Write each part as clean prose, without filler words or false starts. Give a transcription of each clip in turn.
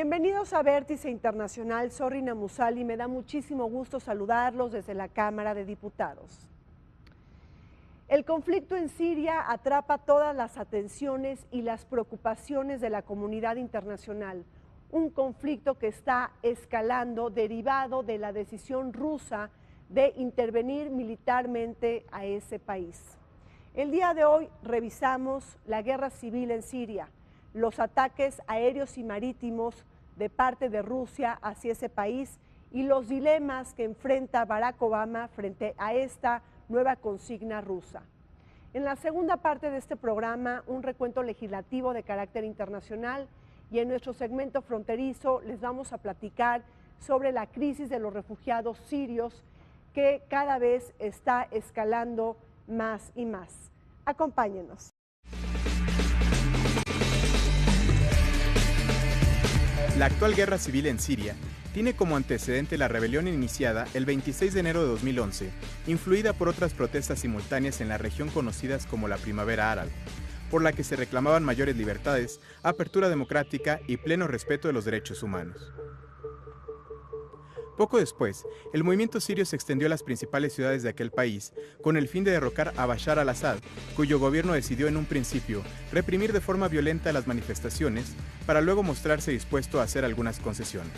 Bienvenidos a Vértice Internacional. Soy Rina Musali y me da muchísimo gusto saludarlos desde la Cámara de Diputados. El conflicto en Siria atrapa todas las atenciones y las preocupaciones de la comunidad internacional. Un conflicto que está escalando derivado de la decisión rusa de intervenir militarmente a ese país. El día de hoy revisamos la guerra civil en Siria, los ataques aéreos y marítimos de parte de Rusia hacia ese país y los dilemas que enfrenta Barack Obama frente a esta nueva consigna rusa. En la segunda parte de este programa, un recuento legislativo de carácter internacional, y en nuestro segmento fronterizo les vamos a platicar sobre la crisis de los refugiados sirios que cada vez está escalando más y más. Acompáñenos. La actual guerra civil en Siria tiene como antecedente la rebelión iniciada el 26 de enero de 2011, influida por otras protestas simultáneas en la región conocidas como la Primavera Árabe, por la que se reclamaban mayores libertades, apertura democrática y pleno respeto de los derechos humanos. Poco después, el movimiento sirio se extendió a las principales ciudades de aquel país, con el fin de derrocar a Bashar al-Assad, cuyo gobierno decidió en un principio reprimir de forma violenta las manifestaciones, para luego mostrarse dispuesto a hacer algunas concesiones.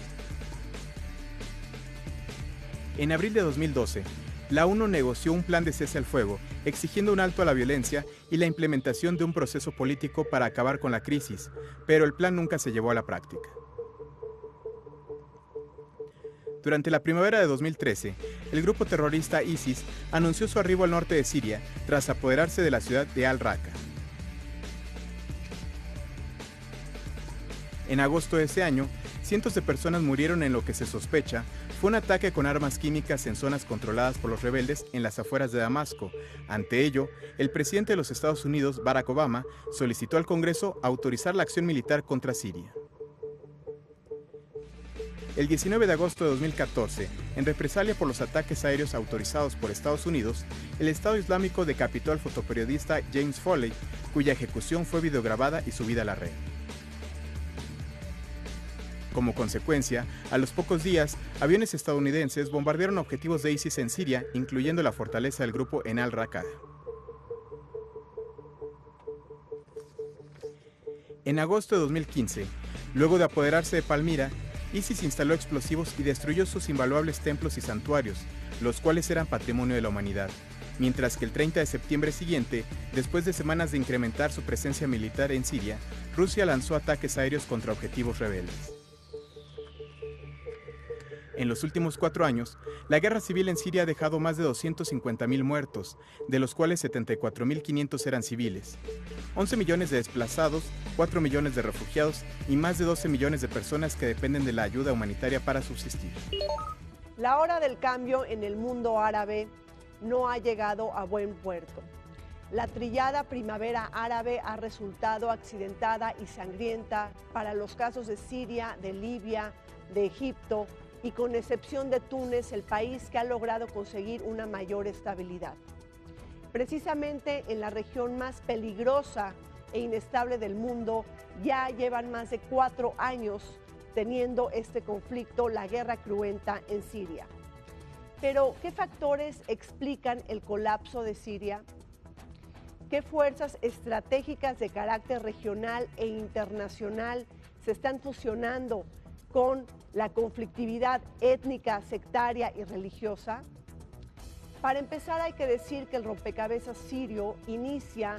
En abril de 2012, la ONU negoció un plan de cese al fuego, exigiendo un alto a la violencia y la implementación de un proceso político para acabar con la crisis, pero el plan nunca se llevó a la práctica. Durante la primavera de 2013, el grupo terrorista ISIS anunció su arribo al norte de Siria tras apoderarse de la ciudad de Al-Raqqa. En agosto de ese año, cientos de personas murieron en lo que se sospecha fue un ataque con armas químicas en zonas controladas por los rebeldes en las afueras de Damasco. Ante ello, el presidente de los Estados Unidos, Barack Obama, solicitó al Congreso autorizar la acción militar contra Siria. El 19 de agosto de 2014, en represalia por los ataques aéreos autorizados por Estados Unidos, el Estado Islámico decapitó al fotoperiodista James Foley, cuya ejecución fue videograbada y subida a la red. Como consecuencia, a los pocos días, aviones estadounidenses bombardearon objetivos de ISIS en Siria, incluyendo la fortaleza del grupo en Al-Raqqa. En agosto de 2015, luego de apoderarse de Palmira, ISIS instaló explosivos y destruyó sus invaluables templos y santuarios, los cuales eran patrimonio de la humanidad, mientras que el 30 de septiembre siguiente, después de semanas de incrementar su presencia militar en Siria, Rusia lanzó ataques aéreos contra objetivos rebeldes. En los últimos 4 años, la guerra civil en Siria ha dejado más de 250.000 muertos, de los cuales 74.500 eran civiles, 11 millones de desplazados, 4 millones de refugiados y más de 12 millones de personas que dependen de la ayuda humanitaria para subsistir. La hora del cambio en el mundo árabe no ha llegado a buen puerto. La trillada primavera árabe ha resultado accidentada y sangrienta para los casos de Siria, de Libia, de Egipto, y con excepción de Túnez, el país que ha logrado conseguir una mayor estabilidad. Precisamente en la región más peligrosa e inestable del mundo, ya llevan más de 4 años teniendo este conflicto, la guerra cruenta en Siria. Pero, ¿qué factores explican el colapso de Siria? ¿Qué fuerzas estratégicas de carácter regional e internacional se están fusionando con la conflictividad étnica, sectaria y religiosa? Para empezar, hay que decir que el rompecabezas sirio inicia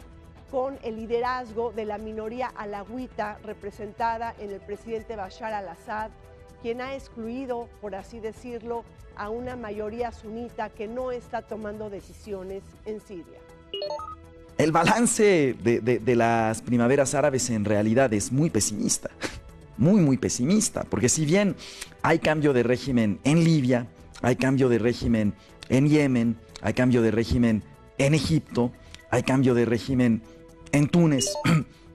con el liderazgo de la minoría alawita representada en el presidente Bashar al-Assad, quien ha excluido, por así decirlo, a una mayoría sunita que no está tomando decisiones en Siria. El balance de las primaveras árabes en realidad es muy pesimista. Muy pesimista, porque si bien hay cambio de régimen en Libia, hay cambio de régimen en Yemen, hay cambio de régimen en Egipto, hay cambio de régimen en Túnez,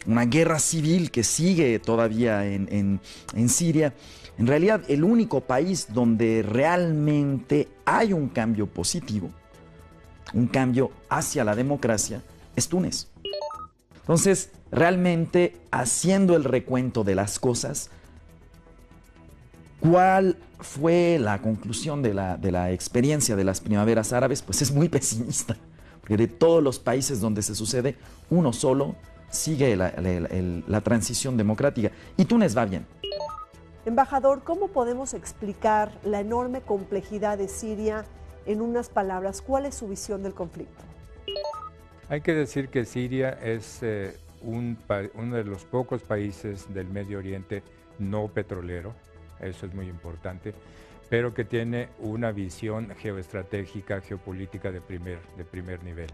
una guerra civil que sigue todavía en Siria, en realidad el único país donde realmente hay un cambio positivo, un cambio hacia la democracia, es Túnez. Entonces, realmente, haciendo el recuento de las cosas, ¿Cuál fue la conclusión de la experiencia de las primaveras árabes? Pues es muy pesimista, porque de todos los países donde se sucede, uno solo sigue la transición democrática. Y Túnez va bien. Embajador, ¿cómo podemos explicar la enorme complejidad de Siria en unas palabras? ¿Cuál es su visión del conflicto? Hay que decir que Siria es uno de los pocos países del Medio Oriente no petrolero, eso es muy importante, pero que tiene una visión geoestratégica, geopolítica de primer nivel.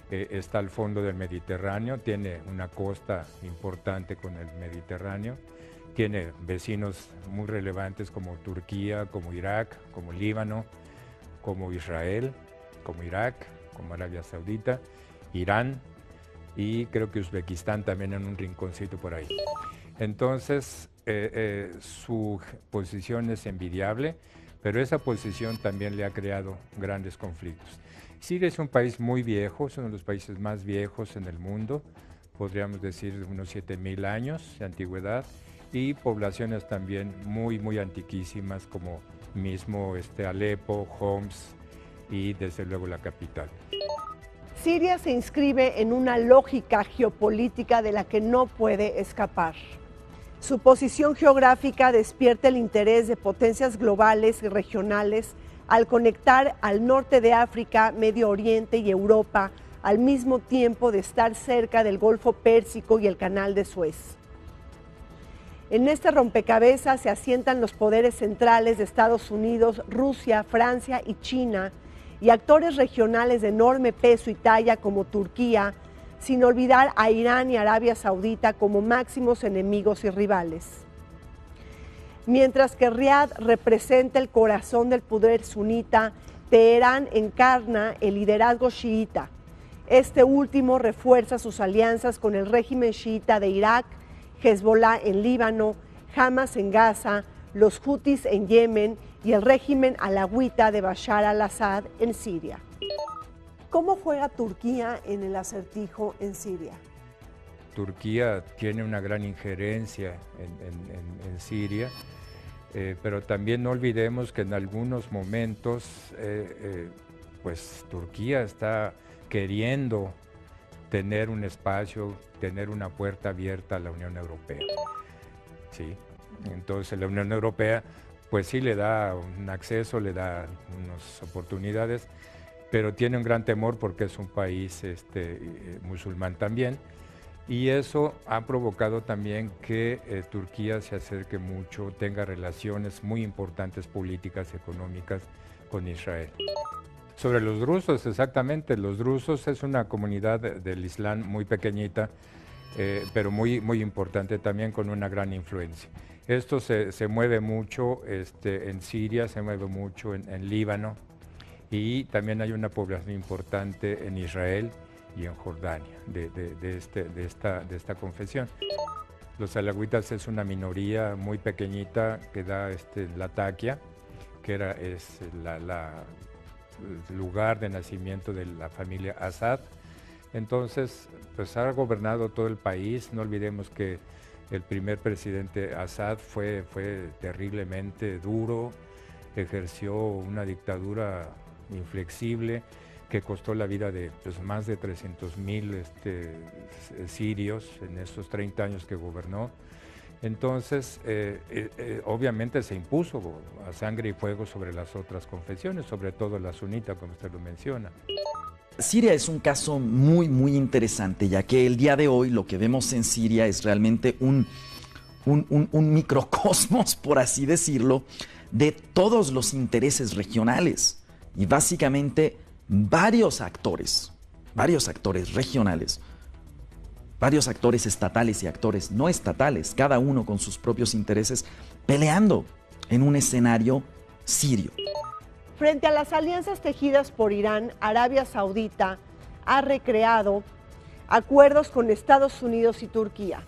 Está al fondo del Mediterráneo, tiene una costa importante con el Mediterráneo, tiene vecinos muy relevantes como Turquía, como Irak, como Líbano, como Israel, como Irak, como Arabia Saudita, Irán y creo que Uzbekistán también en un rinconcito por ahí. Entonces, su posición es envidiable, pero esa posición también le ha creado grandes conflictos. Siria es un país muy viejo, es uno de los países más viejos en el mundo, podríamos decir de unos 7.000 años de antigüedad, y poblaciones también muy antiquísimas como mismo Alepo, Homs y desde luego la capital. Siria se inscribe en una lógica geopolítica de la que no puede escapar. Su posición geográfica despierta el interés de potencias globales y regionales al conectar al norte de África, Medio Oriente y Europa al mismo tiempo de estar cerca del Golfo Pérsico y el Canal de Suez. En este rompecabezas se asientan los poderes centrales de Estados Unidos, Rusia, Francia y China, y actores regionales de enorme peso y talla como Turquía, sin olvidar a Irán y Arabia Saudita como máximos enemigos y rivales. Mientras que Riad representa el corazón del poder sunita, Teherán encarna el liderazgo chiita. Este último refuerza sus alianzas con el régimen chiita de Irak, Hezbollah en Líbano, Hamas en Gaza, los Hutis en Yemen y el régimen alawita de Bashar al-Assad en Siria. ¿Cómo juega Turquía en el acertijo en Siria? Turquía tiene una gran injerencia en Siria, pero también no olvidemos que en algunos momentos pues Turquía está queriendo tener un espacio, tener una puerta abierta a la Unión Europea. Sí. Entonces la Unión Europea pues sí le da un acceso, le da unas oportunidades, pero tiene un gran temor porque es un país musulmán también, y eso ha provocado también que Turquía se acerque mucho, tenga relaciones muy importantes políticas, económicas con Israel. Sobre los drusos, exactamente, los drusos es una comunidad del Islam muy pequeñita, pero muy importante también, con una gran influencia. Esto se mueve mucho en Siria, se mueve mucho en Líbano, y también hay una población importante en Israel y en Jordania de esta confesión. Los alawitas es una minoría muy pequeñita que da Latakia, que es el lugar de nacimiento de la familia Assad. Entonces, pues ha gobernado todo el país. No olvidemos que el primer presidente Assad fue terriblemente duro, ejerció una dictadura inflexible que costó la vida de más de 300.000 sirios en estos 30 años que gobernó. Entonces, obviamente se impuso a sangre y fuego sobre las otras confesiones, sobre todo la sunita, como usted lo menciona. Siria es un caso muy interesante, ya que el día de hoy lo que vemos en Siria es realmente un microcosmos, por así decirlo, de todos los intereses regionales. Y básicamente varios actores regionales, varios actores estatales y actores no estatales, cada uno con sus propios intereses, peleando en un escenario sirio. Frente a las alianzas tejidas por Irán, Arabia Saudita ha recreado acuerdos con Estados Unidos y Turquía.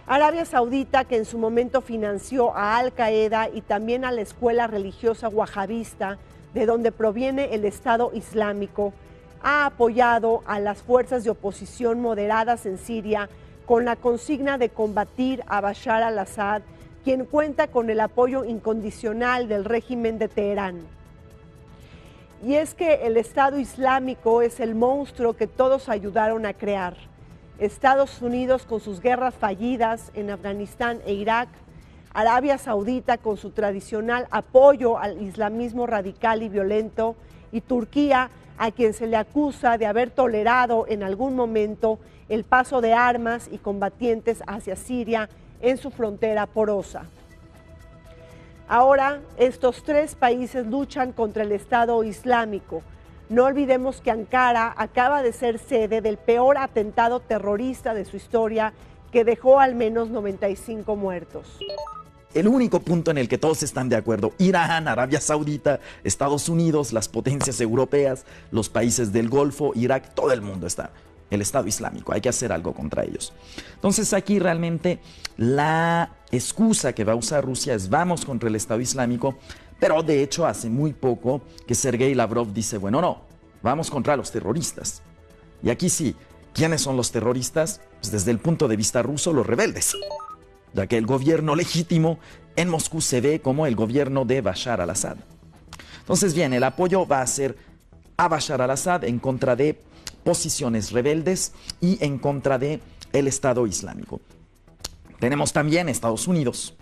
Arabia Saudita, que en su momento financió a Al Qaeda y también a la escuela religiosa wahabista, de donde proviene el Estado Islámico, ha apoyado a las fuerzas de oposición moderadas en Siria con la consigna de combatir a Bashar al-Assad quien cuenta con el apoyo incondicional del régimen de Teherán. Y es que el Estado Islámico es el monstruo que todos ayudaron a crear. Estados Unidos con sus guerras fallidas en Afganistán e Irak, Arabia Saudita con su tradicional apoyo al islamismo radical y violento, y Turquía, a quien se le acusa de haber tolerado en algún momento el paso de armas y combatientes hacia Siria en su frontera porosa. Ahora, estos tres países luchan contra el Estado Islámico. No olvidemos que Ankara acaba de ser sede del peor atentado terrorista de su historia, que dejó al menos 95 muertos. El único punto en el que todos están de acuerdo, Irán, Arabia Saudita, Estados Unidos, las potencias europeas, los países del Golfo, Irak, todo el mundo está. El Estado Islámico, hay que hacer algo contra ellos. Entonces aquí realmente la excusa que va a usar Rusia es vamos contra el Estado Islámico, pero de hecho hace muy poco que Sergei Lavrov dice, bueno, no, vamos contra los terroristas. Y aquí sí, ¿quiénes son los terroristas? Pues desde el punto de vista ruso, los rebeldes, ya que el gobierno legítimo en Moscú se ve como el gobierno de Bashar al-Assad. Entonces bien, el apoyo va a ser a Bashar al-Assad en contra de posiciones rebeldes y en contra de el Estado Islámico. Tenemos también Estados Unidos.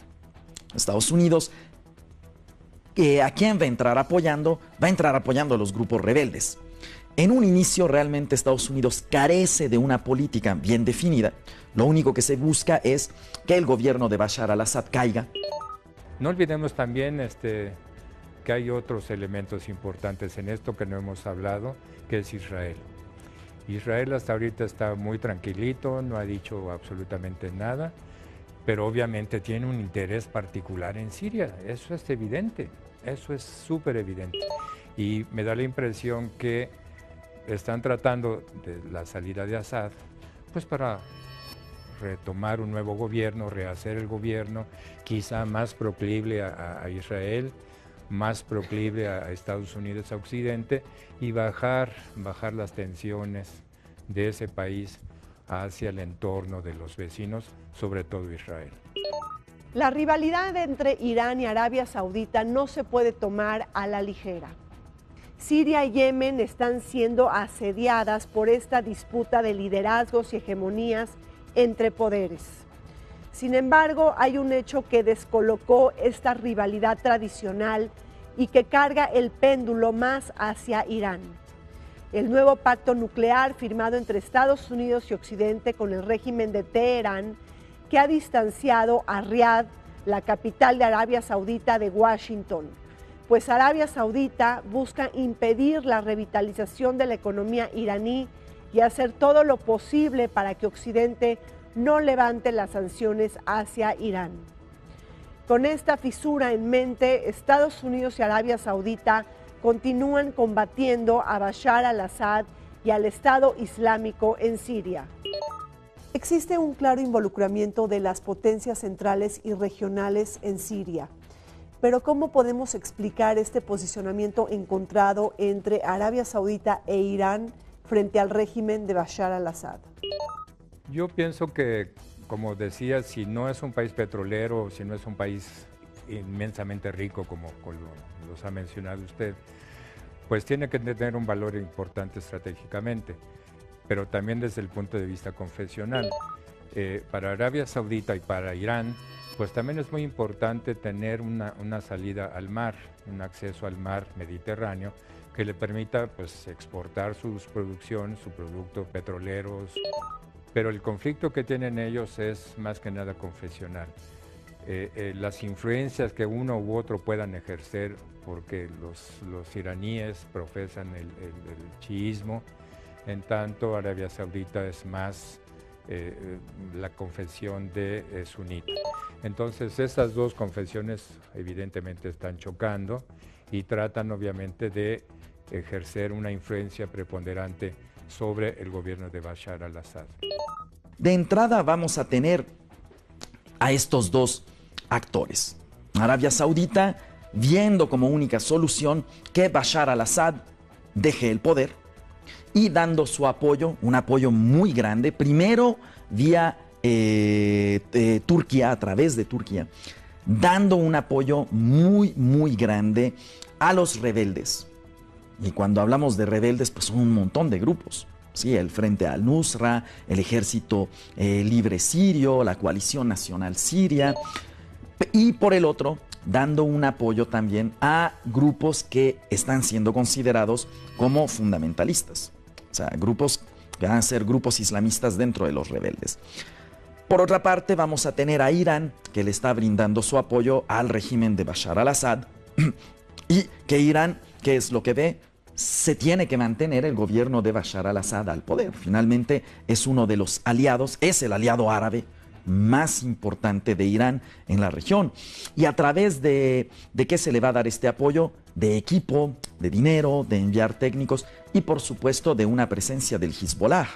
Estados Unidos, ¿a quién va a entrar apoyando? Va a entrar apoyando a los grupos rebeldes. En un inicio realmente Estados Unidos carece de una política bien definida. Lo único que se busca es que el gobierno de Bashar al-Assad caiga. No olvidemos también que hay otros elementos importantes en esto que no hemos hablado, que es Israel. Israel hasta ahorita está muy tranquilito, no ha dicho absolutamente nada, pero obviamente tiene un interés particular en Siria. Eso es evidente, eso es súper evidente. Y me da la impresión que están tratando de la salida de Assad, pues para retomar un nuevo gobierno, rehacer el gobierno, quizá más proclive a Israel, más proclive a Estados Unidos, a Occidente, y bajar las tensiones de ese país hacia el entorno de los vecinos, sobre todo Israel. La rivalidad entre Irán y Arabia Saudita no se puede tomar a la ligera. Siria y Yemen están siendo asediadas por esta disputa de liderazgos y hegemonías entre poderes. Sin embargo, hay un hecho que descolocó esta rivalidad tradicional y que carga el péndulo más hacia Irán. El nuevo pacto nuclear firmado entre Estados Unidos y Occidente con el régimen de Teherán, que ha distanciado a Riad, la capital de Arabia Saudita, de Washington, pues Arabia Saudita busca impedir la revitalización de la economía iraní y hacer todo lo posible para que Occidente no levante las sanciones hacia Irán. Con esta fisura en mente, Estados Unidos y Arabia Saudita continúan combatiendo a Bashar al-Assad y al Estado Islámico en Siria. Existe un claro involucramiento de las potencias centrales y regionales en Siria. Pero ¿cómo podemos explicar este posicionamiento encontrado entre Arabia Saudita e Irán frente al régimen de Bashar al-Assad? Yo pienso que, como decía, si no es un país petrolero, si no es un país inmensamente rico, como los ha mencionado usted, pues tiene que tener un valor importante estratégicamente, pero también desde el punto de vista confesional. Para Arabia Saudita y para Irán, pues también es muy importante tener una salida al mar, un acceso al mar Mediterráneo, que le permita pues exportar sus producciones, su producto petroleros. Pero el conflicto que tienen ellos es más que nada confesional. Las influencias que uno u otro puedan ejercer, porque los iraníes profesan el chiismo, en tanto Arabia Saudita es más la confesión de sunita. Entonces esas dos confesiones evidentemente están chocando y tratan obviamente de ejercer una influencia preponderante sobre el gobierno de Bashar al-Assad. De entrada vamos a tener a estos dos actores. Arabia Saudita viendo como única solución que Bashar al-Assad deje el poder y dando su apoyo, un apoyo muy grande, primero vía Turquía, a través de Turquía, dando un apoyo muy, muy grande a los rebeldes. Y cuando hablamos de rebeldes, pues son un montón de grupos. Sí, el Frente al-Nusra, el Ejército Libre Sirio, la Coalición Nacional Siria. Y por el otro, dando un apoyo también a grupos que están siendo considerados como fundamentalistas. O sea, grupos que van a ser grupos islamistas dentro de los rebeldes. Por otra parte, vamos a tener a Irán, que le está brindando su apoyo al régimen de Bashar al-Assad. Y que Irán, ¿qué es lo que ve? Se tiene que mantener el gobierno de Bashar al-Assad al poder. Finalmente, es uno de los aliados, es el aliado árabe más importante de Irán en la región. ¿Y a través de qué se le va a dar este apoyo? De equipo, de dinero, de enviar técnicos y por supuesto de una presencia del Hezbollah.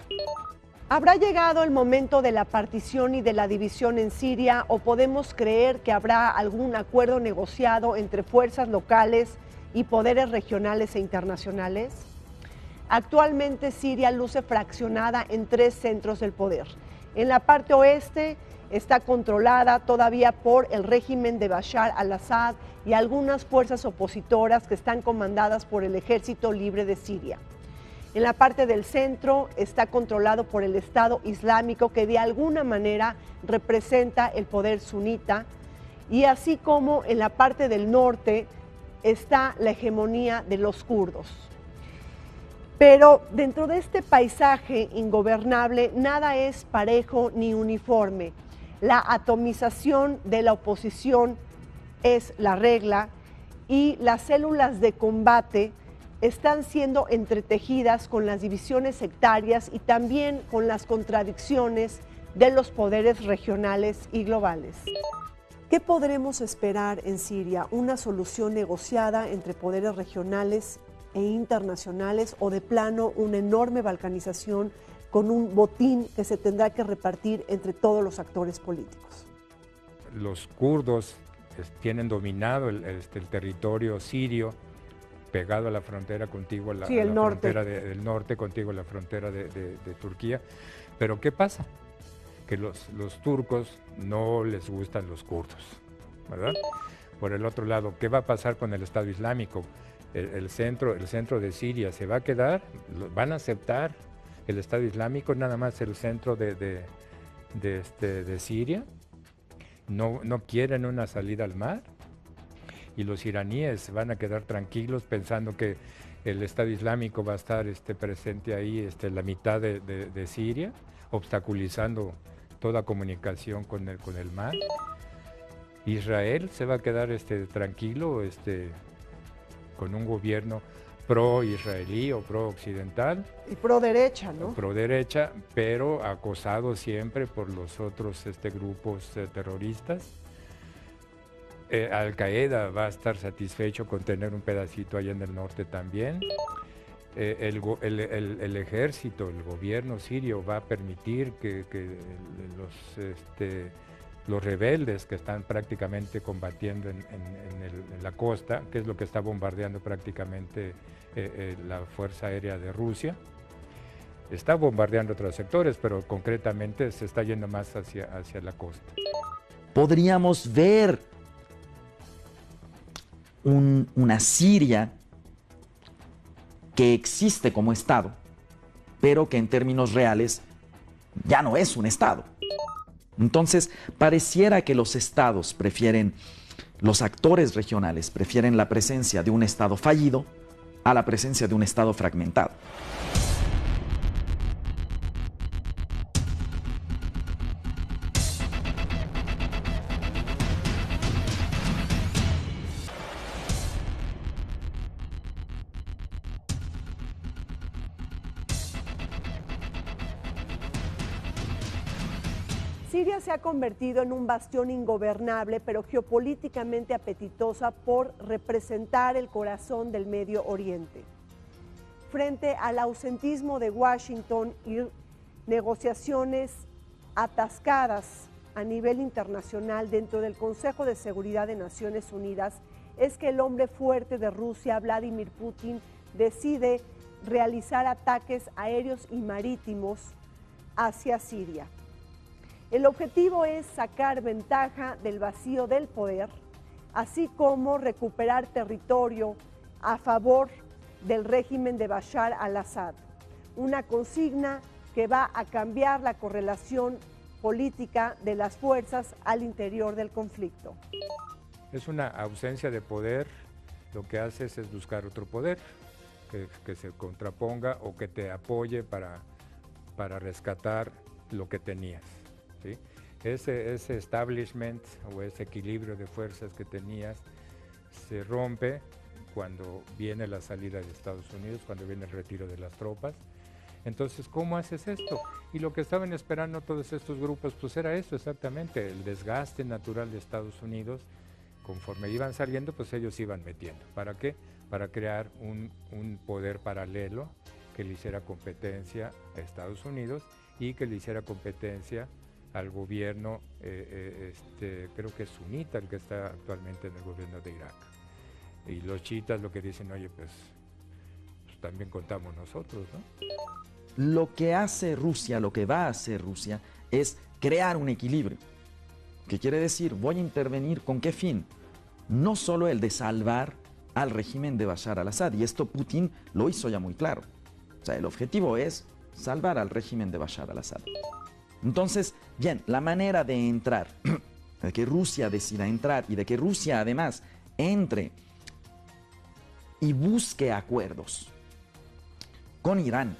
¿Habrá llegado el momento de la partición y de la división en Siria o podemos creer que habrá algún acuerdo negociado entre fuerzas locales y poderes regionales e internacionales? Actualmente Siria luce fraccionada en 3 centros del poder. En la parte oeste está controlada todavía por el régimen de Bashar al-Assad y algunas fuerzas opositoras que están comandadas por el Ejército Libre de Siria. En la parte del centro está controlado por el Estado Islámico, que de alguna manera representa el poder sunita, y así como en la parte del norte está la hegemonía de los kurdos. Pero dentro de este paisaje ingobernable nada es parejo ni uniforme. La atomización de la oposición es la regla y las células de combate están siendo entretejidas con las divisiones sectarias y también con las contradicciones de los poderes regionales y globales. ¿Qué podremos esperar en Siria? ¿Una solución negociada entre poderes regionales e internacionales o de plano una enorme balcanización con un botín que se tendrá que repartir entre todos los actores políticos? Los kurdos tienen dominado el territorio sirio, pegado a la frontera contigua, sí, el norte. Frontera del norte, contigua a la frontera de Turquía. Pero ¿qué pasa? Que los turcos no les gustan los kurdos, ¿verdad? Por el otro lado, ¿qué va a pasar con el Estado Islámico? El centro de Siria se va a quedar, van a aceptar el Estado Islámico, nada más el centro de Siria, no quieren una salida al mar, y los iraníes van a quedar tranquilos pensando que el Estado Islámico va a estar presente ahí la mitad de Siria, obstaculizando toda comunicación con el mar. Israel se va a quedar tranquilo con un gobierno pro-israelí o pro-occidental. Y pro-derecha, ¿no? Pro-derecha, pero acosado siempre por los otros grupos terroristas. Al-Qaeda va a estar satisfecho con tener un pedacito allá en el norte también. El ejército, el gobierno sirio va a permitir que los rebeldes que están prácticamente combatiendo en la costa, que es lo que está bombardeando prácticamente la Fuerza Aérea de Rusia, está bombardeando otros sectores, pero concretamente se está yendo más hacia la costa. Podríamos ver una Siria que existe como Estado, pero que en términos reales ya no es un Estado. Entonces, pareciera que los estados los actores regionales prefieren la presencia de un Estado fallido a la presencia de un Estado fragmentado. Siria se ha convertido en un bastión ingobernable, pero geopolíticamente apetitosa por representar el corazón del Medio Oriente. Frente al ausentismo de Washington y negociaciones atascadas a nivel internacional dentro del Consejo de Seguridad de Naciones Unidas, es que el hombre fuerte de Rusia, Vladimir Putin, decide realizar ataques aéreos y marítimos hacia Siria. El objetivo es sacar ventaja del vacío del poder, así como recuperar territorio a favor del régimen de Bashar al-Assad, una consigna que va a cambiar la correlación política de las fuerzas al interior del conflicto. Es una ausencia de poder, lo que haces es buscar otro poder que se contraponga o que te apoye para rescatar lo que tenías, ¿sí? Ese establishment o ese equilibrio de fuerzas que tenías se rompe cuando viene la salida de Estados Unidos, cuando viene el retiro de las tropas. Entonces, ¿cómo haces esto? Y lo que estaban esperando todos estos grupos, pues era eso exactamente, el desgaste natural de Estados Unidos. Conforme iban saliendo, pues ellos iban metiendo. ¿Para qué? Para crear un poder paralelo que le hiciera competencia a Estados Unidos y que le hiciera competencia al gobierno, creo que es sunita el que está actualmente en el gobierno de Irak. Y los chiitas lo que dicen, oye, pues también contamos nosotros, ¿no? Lo que hace Rusia, lo que va a hacer Rusia, es crear un equilibrio. ¿Qué quiere decir? Voy a intervenir ¿con qué fin? No solo el de salvar al régimen de Bashar al-Assad, y esto Putin lo hizo ya muy claro. O sea, el objetivo es salvar al régimen de Bashar al-Assad. Entonces, bien, la manera de entrar, de que Rusia decida entrar y de que Rusia además entre y busque acuerdos con Irán,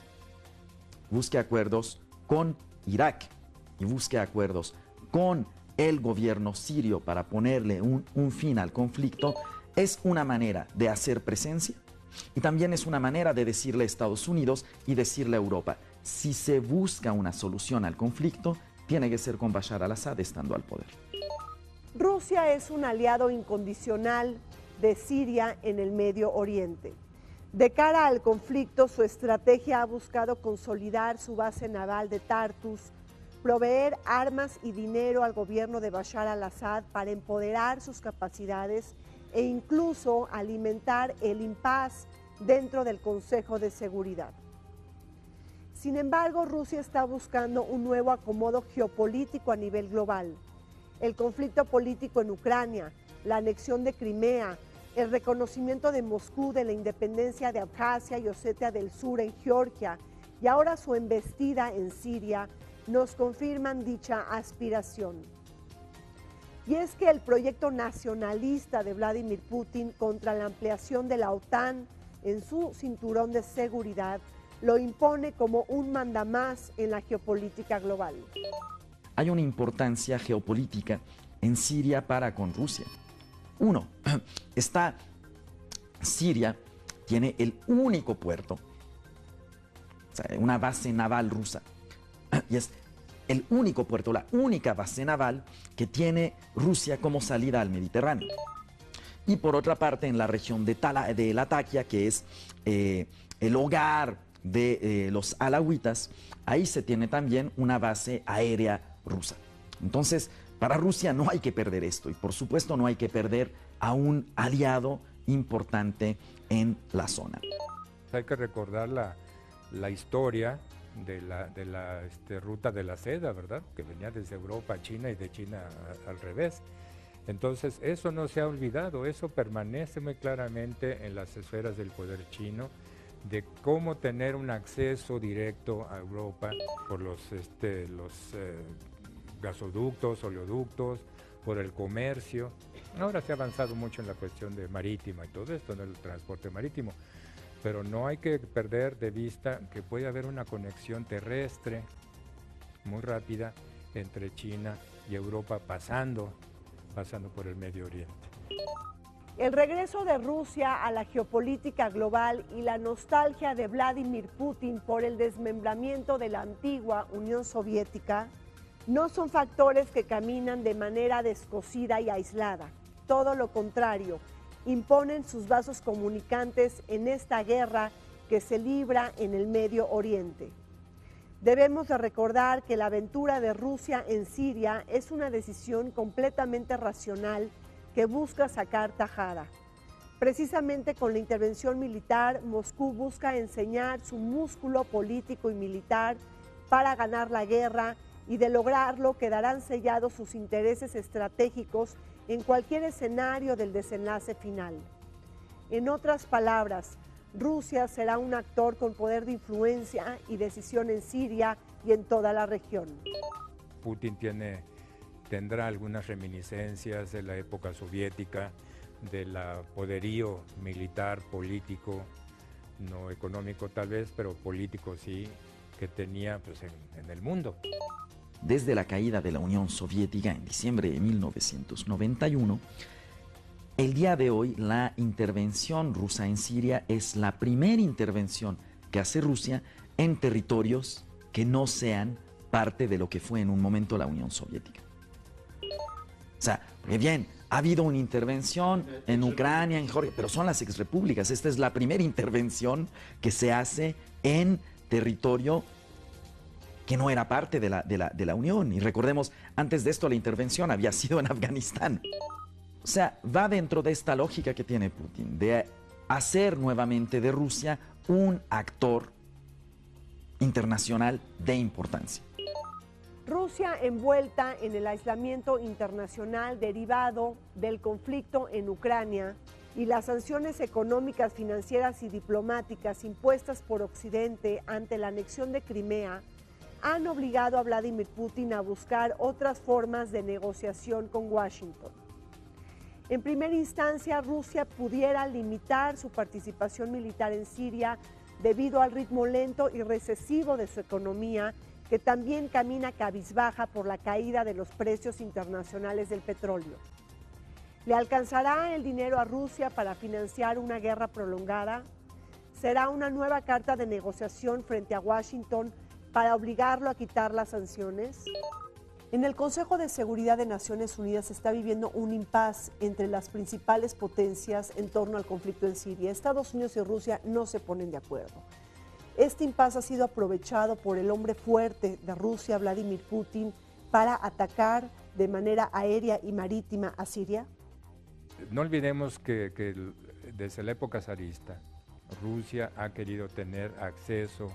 busque acuerdos con Irak y busque acuerdos con el gobierno sirio para ponerle un fin al conflicto, es una manera de hacer presencia y también es una manera de decirle a Estados Unidos y decirle a Europa, si se busca una solución al conflicto, tiene que ser con Bashar al-Assad estando al poder. Rusia es un aliado incondicional de Siria en el Medio Oriente. De cara al conflicto, su estrategia ha buscado consolidar su base naval de Tartus, proveer armas y dinero al gobierno de Bashar al-Assad para empoderar sus capacidades e incluso alimentar el impas dentro del Consejo de Seguridad. Sin embargo, Rusia está buscando un nuevo acomodo geopolítico a nivel global. El conflicto político en Ucrania, la anexión de Crimea, el reconocimiento de Moscú de la independencia de Abjasia y Osetia del Sur en Georgia y ahora su embestida en Siria nos confirman dicha aspiración. Y es que el proyecto nacionalista de Vladimir Putin contra la ampliación de la OTAN en su cinturón de seguridad lo impone como un mandamás en la geopolítica global. Hay una importancia geopolítica en Siria para con Rusia. Uno, Siria tiene el único puerto, o sea, una base naval rusa, y es el único puerto, la única base naval que tiene Rusia como salida al Mediterráneo. Y por otra parte, en la región de Latakia, que es el hogar de los alawitas, ahí se tiene también una base aérea rusa. Entonces, para Rusia no hay que perder esto y por supuesto no hay que perder a un aliado importante en la zona. Hay que recordar la historia de la ruta de la seda, ¿verdad? Que venía desde Europa a China y de China al revés. Entonces, eso no se ha olvidado, eso permanece muy claramente en las esferas del poder chino, de cómo tener un acceso directo a Europa por los gasoductos, oleoductos, por el comercio. Ahora se ha avanzado mucho en la cuestión de marítima y todo esto, en el transporte marítimo, pero no hay que perder de vista que puede haber una conexión terrestre muy rápida entre China y Europa pasando por el Medio Oriente. El regreso de Rusia a la geopolítica global y la nostalgia de Vladimir Putin por el desmembramiento de la antigua Unión Soviética no son factores que caminan de manera descosida y aislada. Todo lo contrario, imponen sus vasos comunicantes en esta guerra que se libra en el Medio Oriente. Debemos de recordar que la aventura de Rusia en Siria es una decisión completamente racional que busca sacar tajada. Precisamente con la intervención militar, Moscú busca enseñar su músculo político y militar para ganar la guerra y de lograrlo quedarán sellados sus intereses estratégicos en cualquier escenario del desenlace final. En otras palabras, Rusia será un actor con poder de influencia y decisión en Siria y en toda la región. Putin tendrá algunas reminiscencias de la época soviética, del poderío militar, político, no económico tal vez, pero político sí, que tenía pues, en el mundo. Desde la caída de la Unión Soviética en diciembre de 1991, el día de hoy la intervención rusa en Siria es la primera intervención que hace Rusia en territorios que no sean parte de lo que fue en un momento la Unión Soviética. O sea, muy bien, ha habido una intervención en Ucrania, en Georgia, pero son las exrepúblicas. Esta es la primera intervención que se hace en territorio que no era parte de la Unión. Y recordemos, antes de esto la intervención había sido en Afganistán. O sea, va dentro de esta lógica que tiene Putin, de hacer nuevamente de Rusia un actor internacional de importancia. Rusia envuelta en el aislamiento internacional derivado del conflicto en Ucrania y las sanciones económicas, financieras y diplomáticas impuestas por Occidente ante la anexión de Crimea han obligado a Vladimir Putin a buscar otras formas de negociación con Washington. En primera instancia, Rusia pudiera limitar su participación militar en Siria debido al ritmo lento y recesivo de su economía, que también camina cabizbaja por la caída de los precios internacionales del petróleo. ¿Le alcanzará el dinero a Rusia para financiar una guerra prolongada? ¿Será una nueva carta de negociación frente a Washington para obligarlo a quitar las sanciones? En el Consejo de Seguridad de Naciones Unidas se está viviendo un impasse entre las principales potencias en torno al conflicto en Siria. Estados Unidos y Rusia no se ponen de acuerdo. Este impasse ha sido aprovechado por el hombre fuerte de Rusia, Vladimir Putin, para atacar de manera aérea y marítima a Siria. No olvidemos que desde la época zarista, Rusia ha querido tener acceso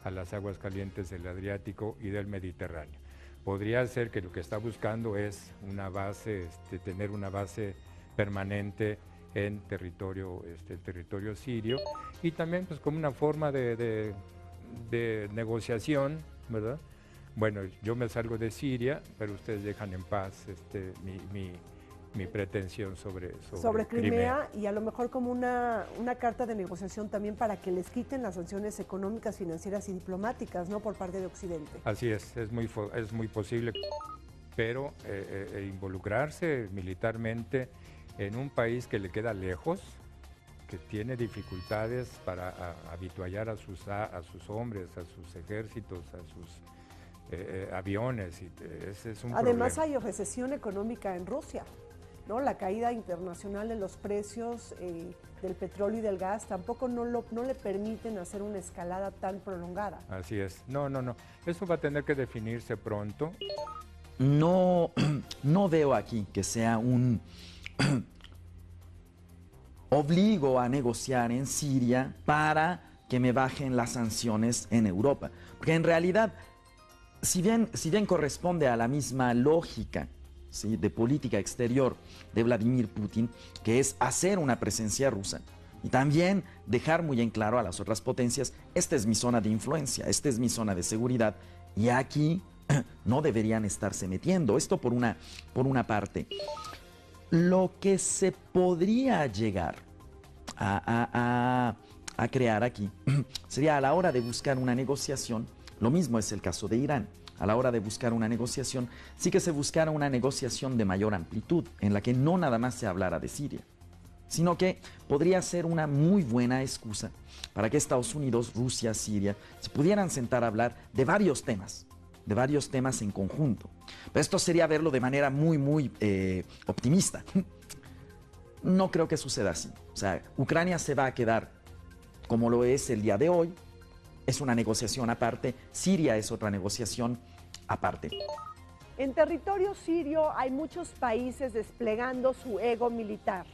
a las aguas calientes del Adriático y del Mediterráneo. Podría ser que lo que está buscando es una base, tener una base permanente en territorio sirio, y también pues como una forma de negociación, ¿verdad? Bueno, yo me salgo de Siria, pero ustedes dejan en paz mi pretensión sobre Crimea, y a lo mejor como una carta de negociación también para que les quiten las sanciones económicas, financieras y diplomáticas, ¿no?, por parte de Occidente. Así es muy posible, pero involucrarse militarmente en un país que le queda lejos, que tiene dificultades para habituallar a sus hombres, a sus ejércitos, a sus aviones. Ese es un Además problema. hay recesión económica en Rusia, ¿no? La caída internacional de los precios del petróleo y del gas tampoco no le permiten hacer una escalada tan prolongada. Así es. No. Eso va a tener que definirse pronto. No veo aquí que sea un obligo a negociar en Siria para que me bajen las sanciones en Europa. Porque en realidad, si bien corresponde a la misma lógica, ¿sí?, de política exterior de Vladimir Putin, que es hacer una presencia rusa y también dejar muy en claro a las otras potencias, esta es mi zona de influencia, esta es mi zona de seguridad, y aquí no deberían estarse metiendo. Esto por una parte. Lo que se podría llegar a crear aquí sería, a la hora de buscar una negociación, lo mismo es el caso de Irán. A la hora de buscar una negociación, sí que se buscara una negociación de mayor amplitud, en la que no nada más se hablara de Siria, sino que podría ser una muy buena excusa para que Estados Unidos, Rusia, Siria se pudieran sentar a hablar de varios temas en conjunto. Pero esto sería verlo de manera muy optimista. No creo que suceda así. O sea, Ucrania se va a quedar como lo es el día de hoy. Es una negociación aparte. Siria es otra negociación aparte. En territorio sirio hay muchos países desplegando su ego militar.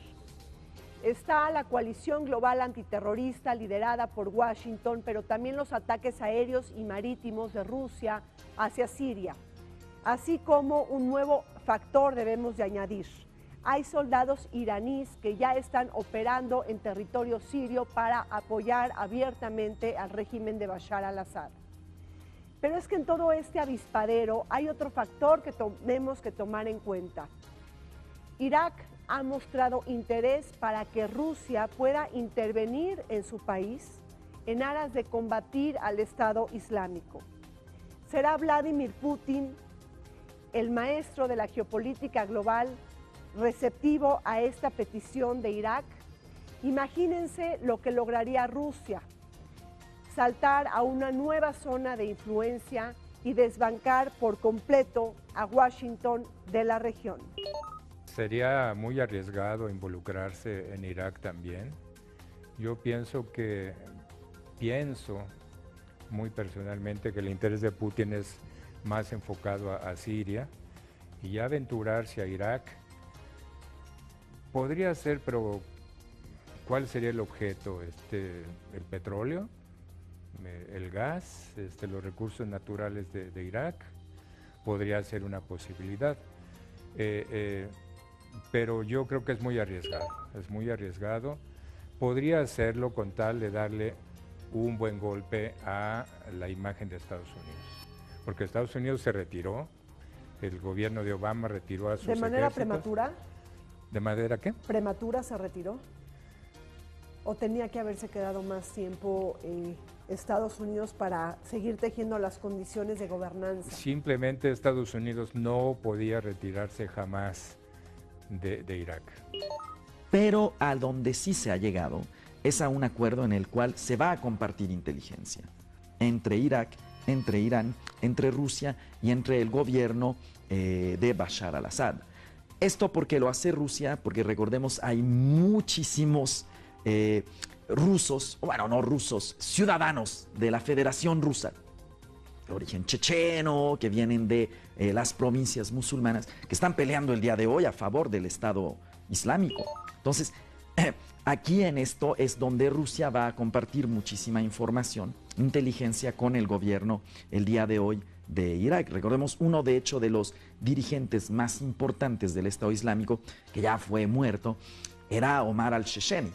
Está la coalición global antiterrorista liderada por Washington, pero también los ataques aéreos y marítimos de Rusia hacia Siria. Así como un nuevo factor debemos de añadir. Hay soldados iraníes que ya están operando en territorio sirio para apoyar abiertamente al régimen de Bashar al-Assad. Pero es que en todo este avispadero hay otro factor que tenemos que tomar en cuenta. Irak ha mostrado interés para que Rusia pueda intervenir en su país en aras de combatir al Estado Islámico. ¿Será Vladimir Putin, el maestro de la geopolítica global, receptivo a esta petición de Irak? Imagínense lo que lograría Rusia: saltar a una nueva zona de influencia y desbancar por completo a Washington de la región. Sería muy arriesgado involucrarse en Irak también. Yo pienso muy personalmente que el interés de Putin es más enfocado a Siria, y ya aventurarse a Irak podría ser, pero ¿cuál sería el objeto? ¿El petróleo? ¿El gas? ¿Los recursos naturales de Irak? Podría ser una posibilidad. Pero yo creo que es muy arriesgado. Podría hacerlo con tal de darle un buen golpe a la imagen de Estados Unidos, porque Estados Unidos se retiró, el gobierno de Obama retiró a sus ejércitos. ¿De manera prematura? ¿De manera qué? ¿Prematura se retiró? ¿O tenía que haberse quedado más tiempo en Estados Unidos para seguir tejiendo las condiciones de gobernanza? Simplemente Estados Unidos no podía retirarse jamás de Irak. Pero a donde sí se ha llegado es a un acuerdo en el cual se va a compartir inteligencia entre Irak, entre Irán, entre Rusia y entre el gobierno de Bashar al-Assad. Esto porque lo hace Rusia, porque recordemos hay muchísimos rusos, bueno, no rusos, ciudadanos de la Federación Rusa, de origen checheno, que vienen de las provincias musulmanas, que están peleando el día de hoy a favor del Estado Islámico. Entonces, aquí en esto es donde Rusia va a compartir muchísima información, inteligencia con el gobierno el día de hoy de Irak. Recordemos, uno de hecho de los dirigentes más importantes del Estado Islámico, que ya fue muerto, era Omar al-Shesheni.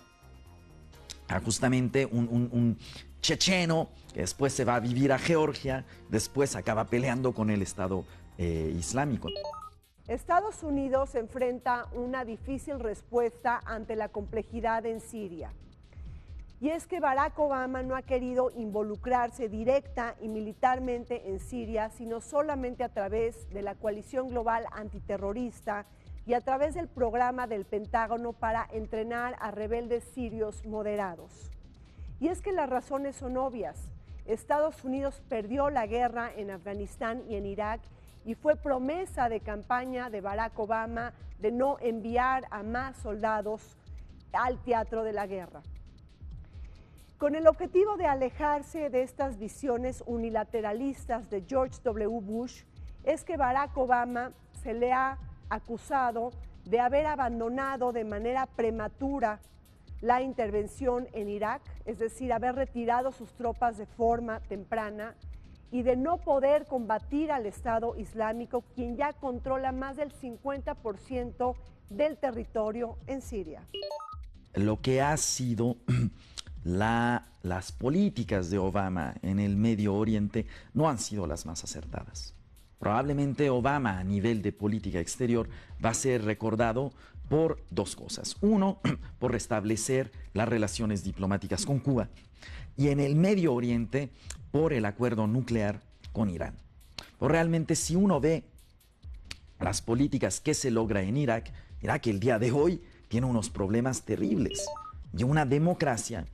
Justamente un checheno que después se va a vivir a Georgia, después acaba peleando con el Estado Islámico. Estados Unidos enfrenta una difícil respuesta ante la complejidad en Siria. Y es que Barack Obama no ha querido involucrarse directa y militarmente en Siria, sino solamente a través de la coalición global antiterrorista y a través del programa del Pentágono para entrenar a rebeldes sirios moderados. Y es que las razones son obvias. Estados Unidos perdió la guerra en Afganistán y en Irak, y fue promesa de campaña de Barack Obama de no enviar a más soldados al teatro de la guerra. Con el objetivo de alejarse de estas visiones unilateralistas de George W. Bush, es que Barack Obama se le ha acusado de haber abandonado de manera prematura la intervención en Irak, es decir, haber retirado sus tropas de forma temprana, y de no poder combatir al Estado Islámico, quien ya controla más del 50% del territorio en Siria. Lo que ha sido las políticas de Obama en el Medio Oriente no han sido las más acertadas. Probablemente Obama a nivel de política exterior va a ser recordado por dos cosas. Uno, por restablecer las relaciones diplomáticas con Cuba, y en el Medio Oriente por el acuerdo nuclear con Irán. Pero realmente si uno ve las políticas que se logra en Irak, Irak el día de hoy tiene unos problemas terribles y una democracia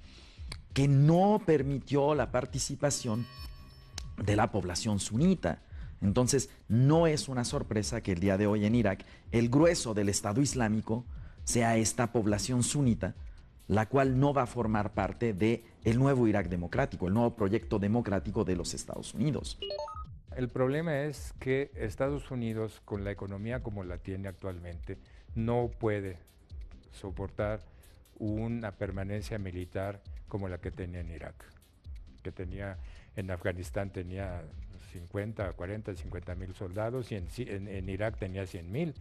que no permitió la participación de la población sunita. Entonces no es una sorpresa que el día de hoy en Irak el grueso del Estado Islámico sea esta población sunita, la cual no va a formar parte del nuevo Irak democrático, el nuevo proyecto democrático de los Estados Unidos. El problema es que Estados Unidos, con la economía como la tiene actualmente, no puede soportar una permanencia militar como la que tenía en Irak, que tenía en Afganistán tenía 50 mil soldados y en Irak tenía 100,000.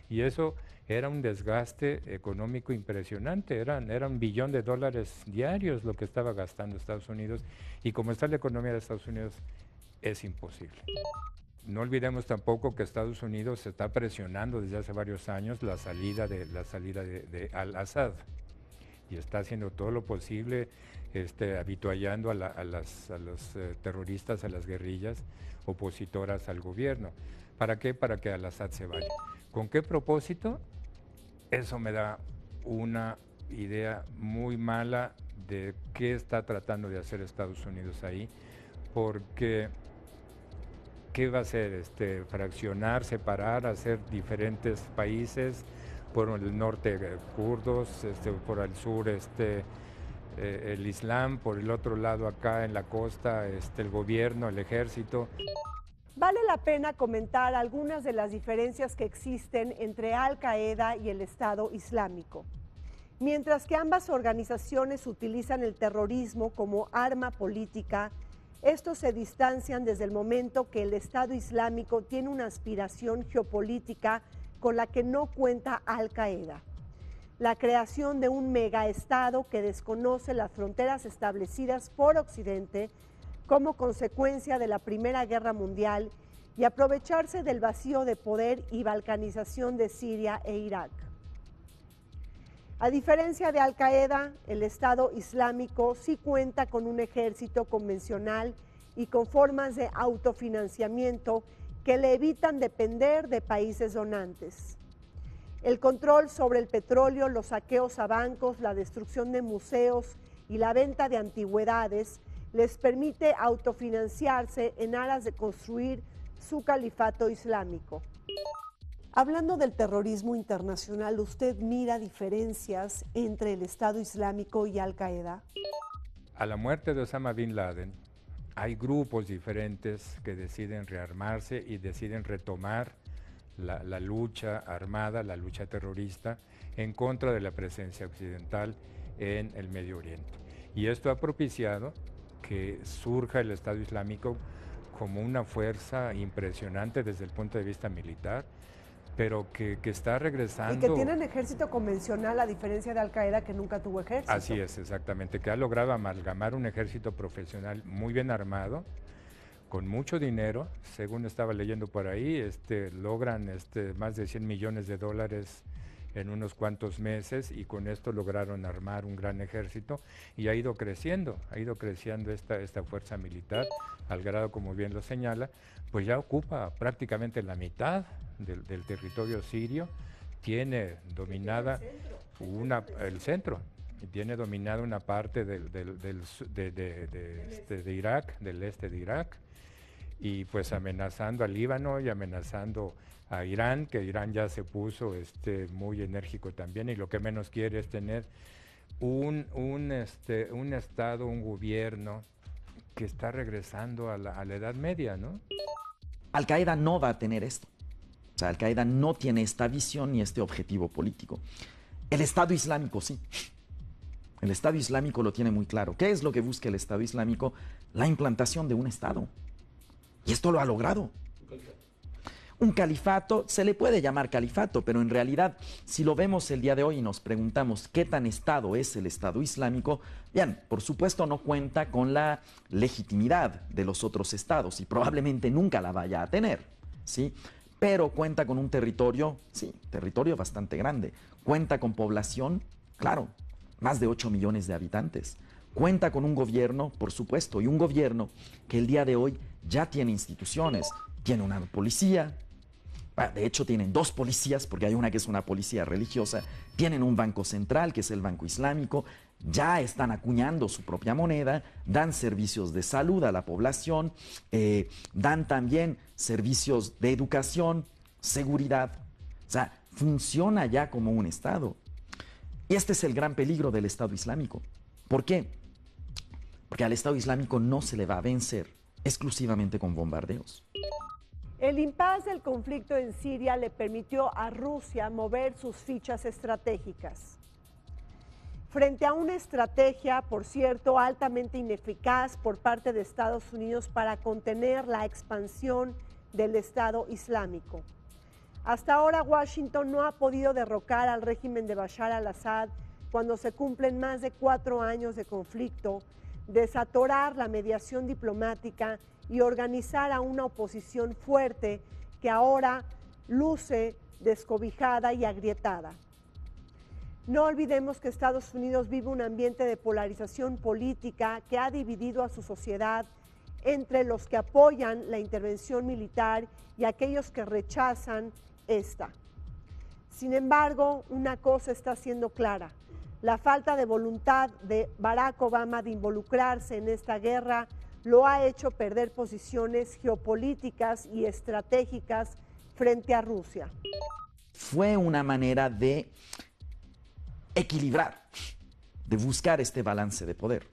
Y eso era un desgaste económico impresionante, era $1 billón diarios lo que estaba gastando Estados Unidos, y como está la economía de Estados Unidos, es imposible. No olvidemos tampoco que Estados Unidos se está presionando desde hace varios años la salida de al-Assad, y está haciendo todo lo posible, habituallando a los terroristas, a las guerrillas opositoras al gobierno. ¿Para qué? Para que al-Assad se vaya. ¿Con qué propósito? Eso me da una idea muy mala de qué está tratando de hacer Estados Unidos ahí, porque ¿qué va a hacer? Fraccionar, separar, hacer diferentes países, por el norte kurdos, por el sur el Islam, por el otro lado acá en la costa el gobierno, el ejército. Vale la pena comentar algunas de las diferencias que existen entre Al-Qaeda y el Estado Islámico. Mientras que ambas organizaciones utilizan el terrorismo como arma política, estos se distancian desde el momento que el Estado Islámico tiene una aspiración geopolítica con la que no cuenta Al-Qaeda: la creación de un megaestado que desconoce las fronteras establecidas por Occidente como consecuencia de la Primera Guerra Mundial y aprovecharse del vacío de poder y balcanización de Siria e Irak. A diferencia de Al-Qaeda, el Estado Islámico sí cuenta con un ejército convencional y con formas de autofinanciamiento que le evitan depender de países donantes. El control sobre el petróleo, los saqueos a bancos, la destrucción de museos y la venta de antigüedades les permite autofinanciarse en aras de construir su califato islámico. Hablando del terrorismo internacional, ¿usted mira diferencias entre el Estado Islámico y Al-Qaeda? A la muerte de Osama Bin Laden, hay grupos diferentes que deciden rearmarse y deciden retomar la lucha armada, la lucha terrorista, en contra de la presencia occidental en el Medio Oriente. Y esto ha propiciado que surja el Estado Islámico como una fuerza impresionante desde el punto de vista militar, pero que está regresando. Y que tienen ejército convencional, a diferencia de Al-Qaeda, que nunca tuvo ejército. Así es, exactamente, que ha logrado amalgamar un ejército profesional muy bien armado, con mucho dinero, según estaba leyendo por ahí, logran más de $100 millones en unos cuantos meses, y con esto lograron armar un gran ejército, y ha ido creciendo esta fuerza militar, al grado, como bien lo señala, pues ya ocupa prácticamente la mitad del territorio sirio, tiene dominada el centro, y tiene dominada una parte de Irak, del este de Irak, y pues amenazando al Líbano y amenazando a Irán, que Irán ya se puso muy enérgico también, y lo que menos quiere es tener un Estado, un gobierno que está regresando a la Edad Media, ¿no? Al-Qaeda no va a tener esto. O sea, Al-Qaeda no tiene esta visión ni este objetivo político. El Estado Islámico sí. El Estado Islámico lo tiene muy claro. ¿Qué es lo que busca el Estado Islámico? La implantación de un Estado. Y esto lo ha logrado. Un califato, se le puede llamar califato, pero en realidad, si lo vemos el día de hoy y nos preguntamos qué tan Estado es el Estado Islámico, bien, por supuesto no cuenta con la legitimidad de los otros estados y probablemente nunca la vaya a tener, ¿sí? Pero cuenta con un territorio, sí, territorio bastante grande. Cuenta con población, claro, más de 8 millones de habitantes. Cuenta con un gobierno, por supuesto, y un gobierno que el día de hoy ya tiene instituciones. Tiene una policía, de hecho tienen 2 policías, porque hay una que es una policía religiosa. Tienen un banco central, que es el Banco Islámico. Ya están acuñando su propia moneda, dan servicios de salud a la población, dan también servicios de educación, seguridad. O sea, funciona ya como un Estado. Y este es el gran peligro del Estado Islámico. ¿Por qué? Porque al Estado Islámico no se le va a vencer exclusivamente con bombardeos. El impasse del conflicto en Siria le permitió a Rusia mover sus fichas estratégicas. frente a una estrategia, por cierto, altamente ineficaz por parte de Estados Unidos para contener la expansión del Estado Islámico. Hasta ahora Washington no ha podido derrocar al régimen de Bashar al-Assad cuando se cumplen más de 4 años de conflicto, desatorar la mediación diplomática y organizar a una oposición fuerte que ahora luce descobijada y agrietada. No olvidemos que Estados Unidos vive un ambiente de polarización política que ha dividido a su sociedad entre los que apoyan la intervención militar y aquellos que rechazan esta. Sin embargo, una cosa está siendo clara: la falta de voluntad de Barack Obama de involucrarse en esta guerra lo ha hecho perder posiciones geopolíticas y estratégicas frente a Rusia. Fue una manera de equilibrar, de buscar este balance de poder.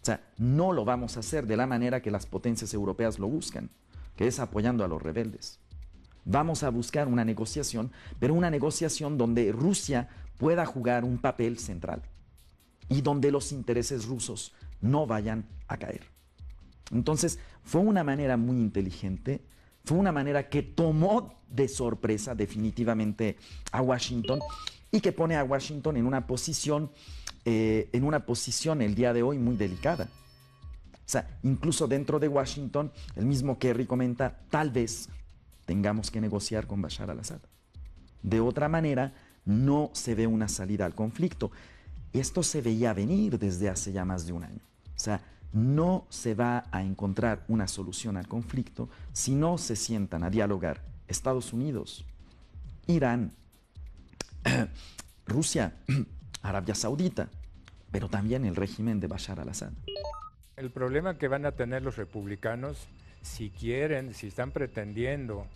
O sea, no lo vamos a hacer de la manera que las potencias europeas lo buscan, que es apoyando a los rebeldes. Vamos a buscar una negociación, pero una negociación donde Rusia pueda jugar un papel central y donde los intereses rusos no vayan a caer. Entonces, fue una manera muy inteligente, fue una manera que tomó de sorpresa definitivamente a Washington y que pone a Washington en una posición el día de hoy muy delicada. O sea, incluso dentro de Washington, el mismo Kerry comenta, tal vez tengamos que negociar con Bashar al-Assad. De otra manera, no se ve una salida al conflicto. Esto se veía venir desde hace ya más de un año. O sea, no se va a encontrar una solución al conflicto si no se sientan a dialogar Estados Unidos, Irán, Rusia, Arabia Saudita, pero también el régimen de Bashar al-Assad. El problema que van a tener los republicanos, si están pretendiendo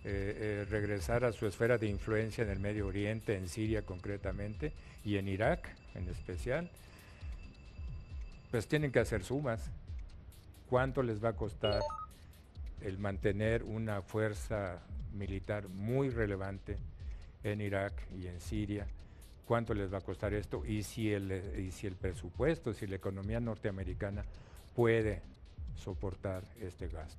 regresar a su esfera de influencia en el Medio Oriente, en Siria concretamente, y en Irak en especial, pues tienen que hacer sumas. ¿Cuánto les va a costar el mantener una fuerza militar muy relevante en Irak y en Siria? ¿Cuánto les va a costar esto? Y si el presupuesto, si la economía norteamericana puede soportar este gasto.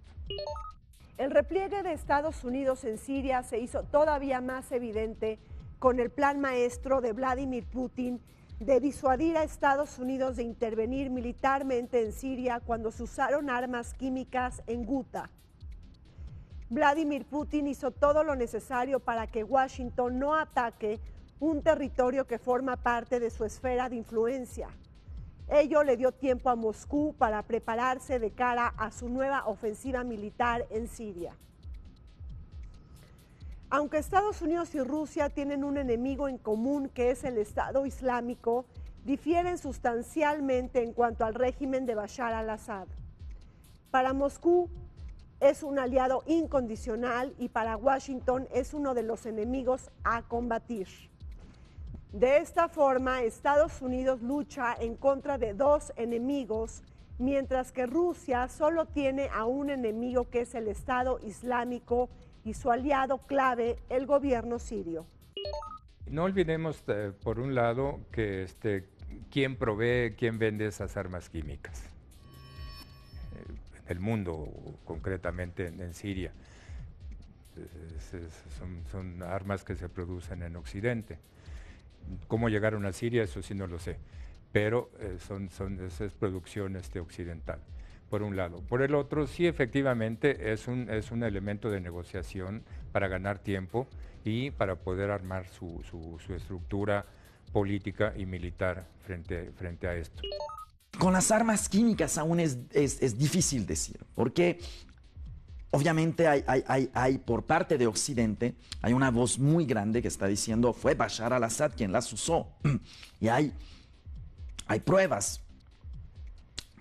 El repliegue de Estados Unidos en Siria se hizo todavía más evidente con el plan maestro de Vladimir Putin de disuadir a Estados Unidos de intervenir militarmente en Siria cuando se usaron armas químicas en Guta. Vladimir Putin hizo todo lo necesario para que Washington no ataque un territorio que forma parte de su esfera de influencia. Ello le dio tiempo a Moscú para prepararse de cara a su nueva ofensiva militar en Siria. Aunque Estados Unidos y Rusia tienen un enemigo en común que es el Estado Islámico, difieren sustancialmente en cuanto al régimen de Bashar al-Assad. Para Moscú es un aliado incondicional y para Washington es uno de los enemigos a combatir. De esta forma, Estados Unidos lucha en contra de dos enemigos, mientras que Rusia solo tiene a un enemigo que es el Estado Islámico y su aliado clave, el gobierno sirio. No olvidemos, por un lado, que quién provee, quién vende esas armas químicas. En el mundo, concretamente en Siria. Son armas que se producen en Occidente. ¿Cómo llegaron a Siria? Eso sí no lo sé, pero esa es producción occidental, por un lado. Por el otro, sí, efectivamente, es un elemento de negociación para ganar tiempo y para poder armar su estructura política y militar frente a esto. Con las armas químicas aún es difícil decir, porque obviamente hay por parte de Occidente, hay una voz muy grande que está diciendo fue Bashar al-Assad quien las usó. Y hay pruebas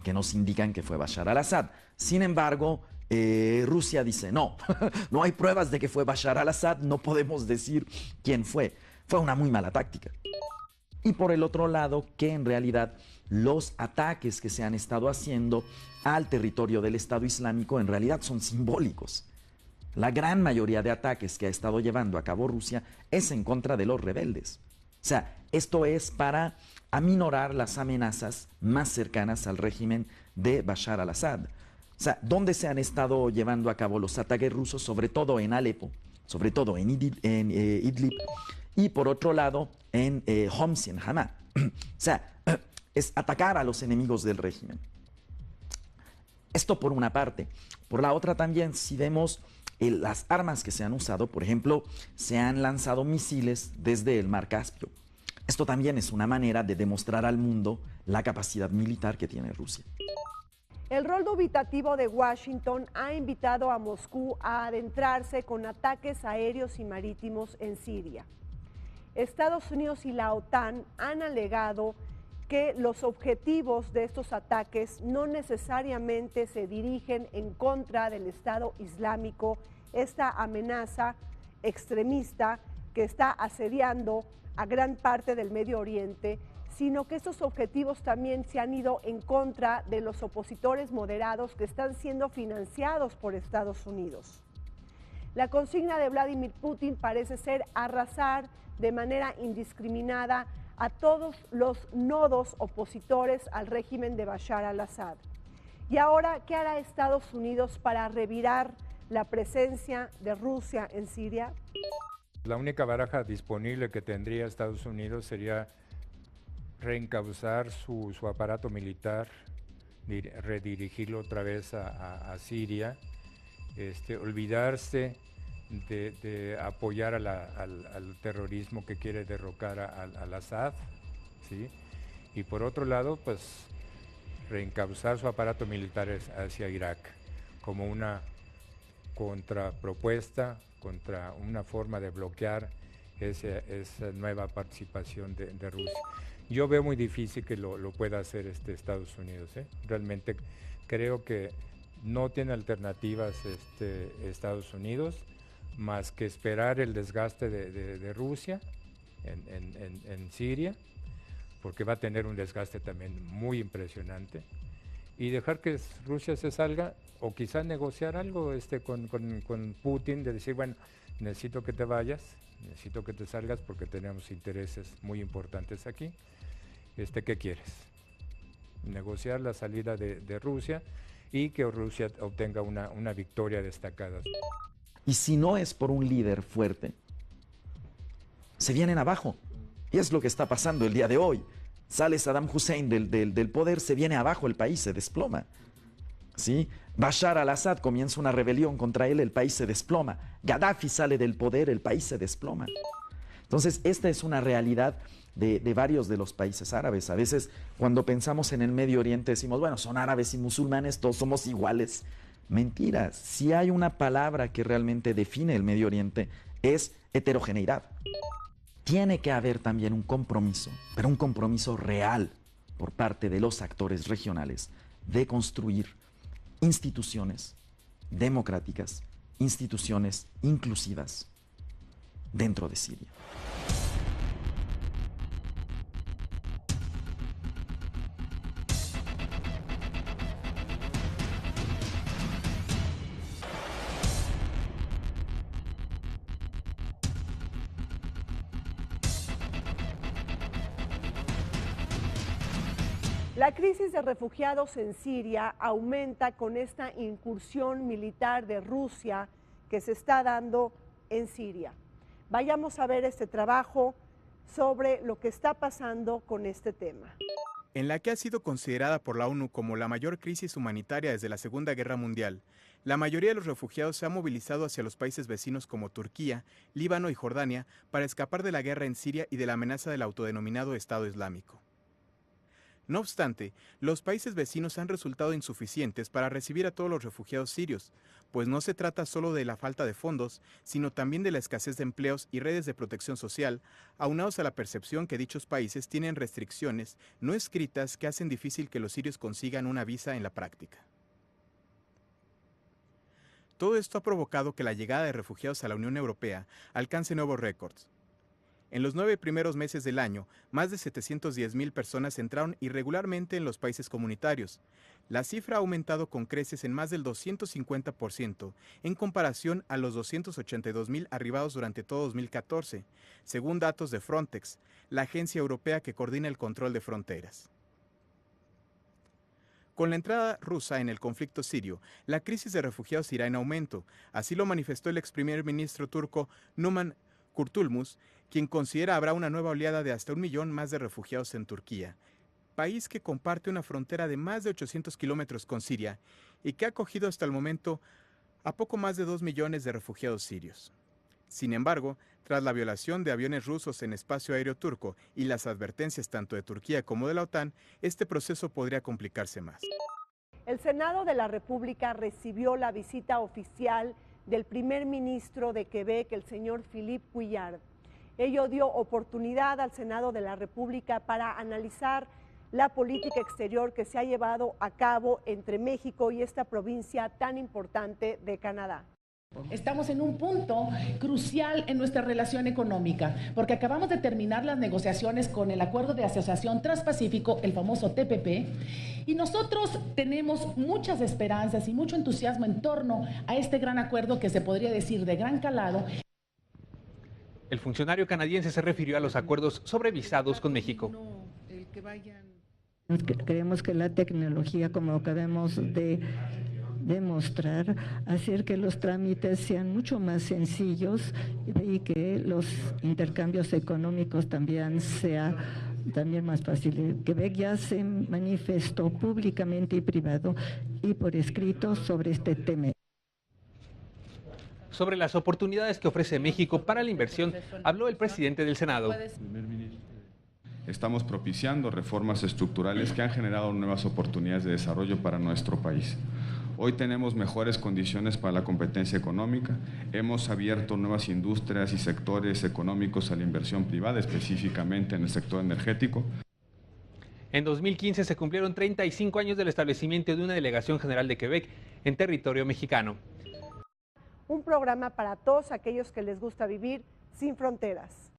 que nos indican que fue Bashar al-Assad. Sin embargo, Rusia dice no, no hay pruebas de que fue Bashar al-Assad, no podemos decir quién fue. Fue una muy mala táctica. Y por el otro lado, que en realidad los ataques que se han estado haciendo al territorio del Estado Islámico en realidad son simbólicos. La gran mayoría de ataques que ha estado llevando a cabo Rusia es en contra de los rebeldes. O sea, esto es para aminorar las amenazas más cercanas al régimen de Bashar al-Assad. O sea, ¿dónde se han estado llevando a cabo los ataques rusos? Sobre todo en Alepo, sobre todo en Idlib, y por otro lado en Homs y en Hama. O sea, es atacar a los enemigos del régimen. Esto por una parte. Por la otra también, si vemos las armas que se han usado, por ejemplo, se han lanzado misiles desde el Mar Caspio. Esto también es una manera de demostrar al mundo la capacidad militar que tiene Rusia. El rol dubitativo de Washington ha invitado a Moscú a adentrarse con ataques aéreos y marítimos en Siria. Estados Unidos y la OTAN han alegado que los objetivos de estos ataques no necesariamente se dirigen en contra del Estado Islámico, esta amenaza extremista que está asediando a gran parte del Medio Oriente, sino que estos objetivos también se han ido en contra de los opositores moderados que están siendo financiados por Estados Unidos. La consigna de Vladimir Putin parece ser arrasar de manera indiscriminada a todos los nodos opositores al régimen de Bashar al-Assad. Y ahora, ¿qué hará Estados Unidos para revirar la presencia de Rusia en Siria? La única baraja disponible que tendría Estados Unidos sería reencauzar su aparato militar, redirigirlo otra vez a Siria, olvidarse de apoyar al terrorismo que quiere derrocar al Assad, ¿sí? Y por otro lado, pues reencauzar su aparato militar hacia Irak como una contrapropuesta contra una forma de bloquear esa nueva participación de Rusia. Yo veo muy difícil que lo pueda hacer Estados Unidos, ¿eh? Realmente creo que no tiene alternativas Estados Unidos más que esperar el desgaste de Rusia en Siria, porque va a tener un desgaste también muy impresionante, y dejar que Rusia se salga, o quizás negociar algo con Putin, de decir, bueno, necesito que te vayas, necesito que te salgas porque tenemos intereses muy importantes aquí. ¿Qué quieres? Negociar la salida de Rusia y que Rusia obtenga una victoria destacada. Y si no es por un líder fuerte, se vienen abajo. Y es lo que está pasando el día de hoy. Sale Saddam Hussein del poder, se viene abajo el país, se desploma. ¿Sí? Bashar al-Assad comienza una rebelión contra él, el país se desploma. Gaddafi sale del poder, el país se desploma. Entonces, esta es una realidad de varios de los países árabes. A veces, cuando pensamos en el Medio Oriente, decimos, bueno, son árabes y musulmanes, todos somos iguales. Mentiras. Si hay una palabra que realmente define el Medio Oriente, es heterogeneidad. Tiene que haber también un compromiso, pero un compromiso real por parte de los actores regionales de construir instituciones democráticas, instituciones inclusivas dentro de Siria. La crisis de refugiados en Siria aumenta con esta incursión militar de Rusia que se está dando en Siria. Vayamos a ver este trabajo sobre lo que está pasando con este tema. En la que ha sido considerada por la ONU como la mayor crisis humanitaria desde la Segunda Guerra Mundial, la mayoría de los refugiados se ha movilizado hacia los países vecinos como Turquía, Líbano y Jordania para escapar de la guerra en Siria y de la amenaza del autodenominado Estado Islámico. No obstante, los países vecinos han resultado insuficientes para recibir a todos los refugiados sirios, pues no se trata solo de la falta de fondos, sino también de la escasez de empleos y redes de protección social, aunados a la percepción que dichos países tienen restricciones no escritas que hacen difícil que los sirios consigan una visa en la práctica. Todo esto ha provocado que la llegada de refugiados a la Unión Europea alcance nuevos récords. En los 9 primeros meses del año, más de 710,000 personas entraron irregularmente en los países comunitarios. La cifra ha aumentado con creces en más del 250% en comparación a los 282,000 arribados durante todo 2014, según datos de Frontex, la agencia europea que coordina el control de fronteras. Con la entrada rusa en el conflicto sirio, la crisis de refugiados irá en aumento. Así lo manifestó el ex primer ministro turco Numan Kurtulmus, quien considera habrá una nueva oleada de hasta 1 millón más de refugiados en Turquía, país que comparte una frontera de más de 800 kilómetros con Siria y que ha acogido hasta el momento a poco más de 2 millones de refugiados sirios. Sin embargo, tras la violación de aviones rusos en espacio aéreo turco y las advertencias tanto de Turquía como de la OTAN, este proceso podría complicarse más. El Senado de la República recibió la visita oficial del primer ministro de Quebec, el señor Philippe Couillard. Ello dio oportunidad al Senado de la República para analizar la política exterior que se ha llevado a cabo entre México y esta provincia tan importante de Canadá. Estamos en un punto crucial en nuestra relación económica, porque acabamos de terminar las negociaciones con el Acuerdo de Asociación Transpacífico, el famoso TPP, y nosotros tenemos muchas esperanzas y mucho entusiasmo en torno a este gran acuerdo que se podría decir de gran calado. El funcionario canadiense se refirió a los acuerdos sobre visados con México. Creemos que la tecnología, como acabamos de demostrar, hacer que los trámites sean mucho más sencillos y que los intercambios económicos también sea más fácil. Quebec ya se manifestó públicamente y privado y por escrito sobre este tema. Sobre las oportunidades que ofrece México para la inversión, habló el presidente del Senado. Estamos propiciando reformas estructurales que han generado nuevas oportunidades de desarrollo para nuestro país. Hoy tenemos mejores condiciones para la competencia económica, hemos abierto nuevas industrias y sectores económicos a la inversión privada, específicamente en el sector energético. En 2015 se cumplieron 35 años del establecimiento de una delegación general de Quebec en territorio mexicano. Un programa para todos aquellos que les gusta vivir sin fronteras.